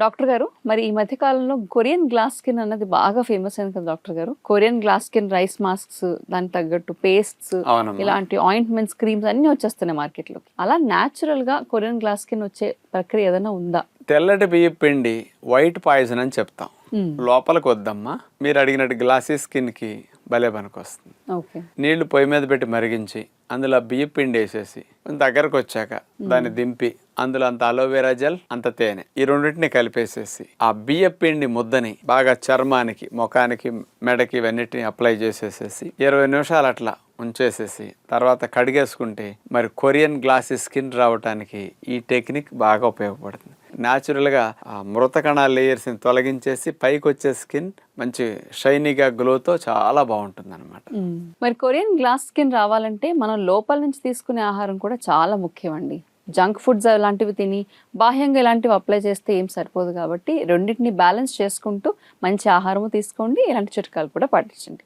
Doctor గారు మరి ఈ మధ్య కాలంలో కొరియన్ గ్లాస్ స్కిన్ అన్నది బాగా ఫేమస్ అయింది కదా డాక్టర్ గారు. Korean glass skin rice masks, దానికి తగ్గట్టు పేస్ట్స్, అవునమ్మా. ఇలాంటి ఆయింట్మెంట్స్, క్రీమ్స్ అన్ని వచ్చేస్తున్నాయి మార్కెట్లోకి. అలా న్యాచురల్ గా కొరియన్ గ్లాస్ స్కిన్ వచ్చే ప్రక్రియ ఏదైనా ఉందా? తెల్లటి బియ్యం పిండి వైట్ పాయిజన్ అని చెప్తాం. లోపలికి వద్దమ్మా, మీరు అడిగినట్టు గ్లాసీ స్కిన్కి భలే పనికి వస్తుంది. ఓకే. నీళ్లు పొయ్యి మీద పెట్టి మరిగించి అందులో బియ్యం పిండి వేసేసి దగ్గరకు వచ్చాక దాన్ని దింపి అందులో అంత అలోవెరా జెల్, అంత తేనె, ఈ రెండింటిని కలిపేసేసి ఆ బియ్యం పిండి ముద్దని బాగా చర్మానికి, ముఖానికి, మెడకి ఇవన్నిటిని అప్లై చేసేసేసి 20 నిమిషాలు అట్లా ఉంచేసేసి తర్వాత కడిగేసుకుంటే మరి కొరియన్ గ్లాసీ స్కిన్ రావడానికి ఈ టెక్నిక్ బాగా ఉపయోగపడుతుంది. న్యాచురల్గా ఆ మృత కణాల లేయర్స్ని తొలగించేసి పైకి వచ్చే స్కిన్ మంచి షైనీగా గ్లోతో చాలా బాగుంటుంది అనమాట. మరి కొరియన్ గ్లాస్ స్కిన్ రావాలంటే మనం లోపల నుంచి తీసుకునే ఆహారం కూడా చాలా ముఖ్యం అండి. జంక్ ఫుడ్స్ అలాంటివి తిని బాహ్యంగా ఇలాంటివి అప్లై చేస్తే ఏం సరిపోదు. కాబట్టి రెండింటిని బ్యాలెన్స్ చేసుకుంటూ మంచి ఆహారము తీసుకోండి, ఇలాంటి చిట్కాలు కూడా పాటించండి.